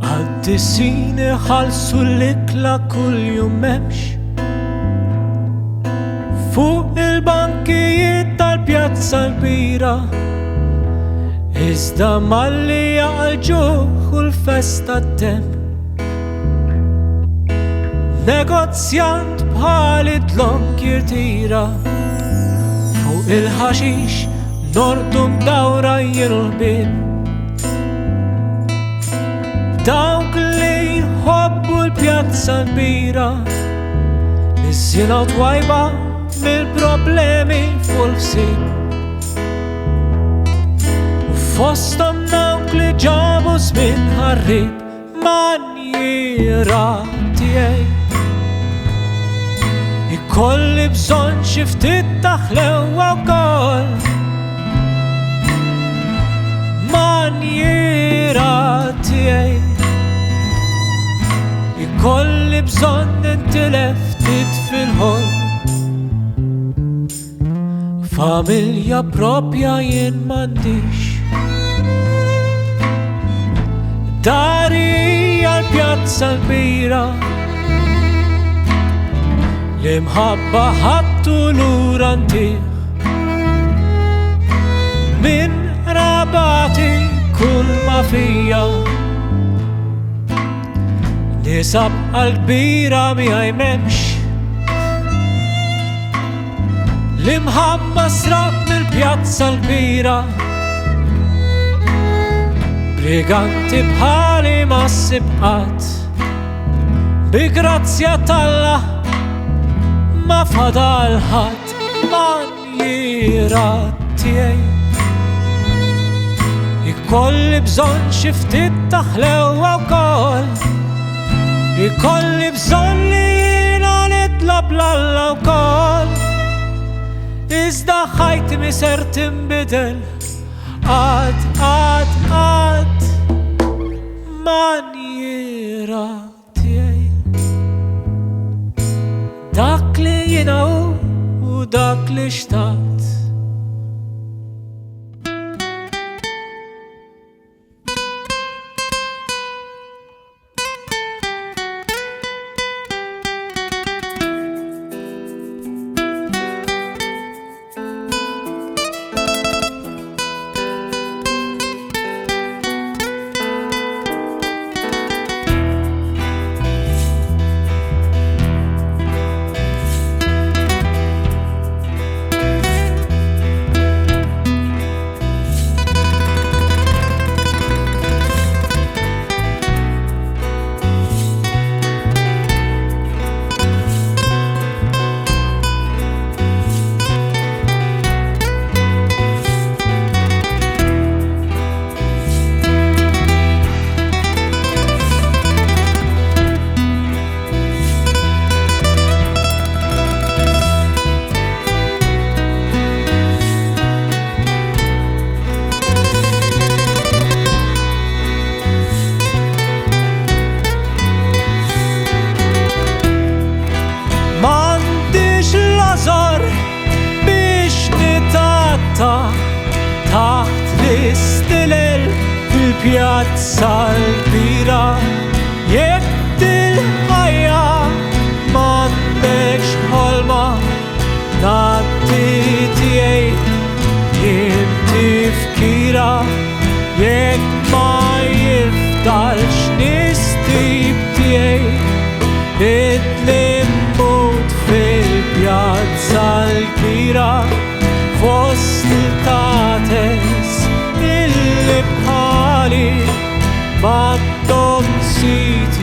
Għaddisini ħalsu l-ikla kull jum memx fuq il-bankijiet tal-Pjazza l-Kbira. Iżda malli jaqal-ġuħ u l-festa t-tem negozjant bħali tlok jirtira fuq il-ħaxix nordu mdawra jienu l-bib dawk li jħobbu l-Pjazza l-Kbira niżjina twajba mill-problemi fuq l-ħsieb u fosthom dawk li ġabu żmien ħarrib manjira tiegħi ikolli bżonn xi ftit ta' ħlewwa wkoll manjira tiegħi ikolli bżonn nintilef ftit fil-ħolm familja propja jien m'għandix dari hija l-Pjazza l-Kbira li mħabba ħadtu lura ntih min rabati kull ma fija nisab għal-Kbira miegħi m'hemmx li mħabba sraq mill-Pjazza l-Kbira briganti bħali ma sibqat bi grazzja tal-Alla ma fadal ħadd manjira tiegħi ikolli bżonn xi ftit ta' ħlewwa wkoll ikolli bżonn li jiena nitlob l-Alla wkoll iżda ħajti mi ser tinbidel għad manjira tiegħi dak li jiena u dak li xtaqt taħt l-istilel fil-Pjazza l-Kbira jekk il-ħajja m'għandekx ħolma nagħti tiegħi jien tifkira jekk ma jifdalx nistib tiegħi nitlimmut fil-Pjazza l-Kbira fost il-kates illi bħali m'għandhom sit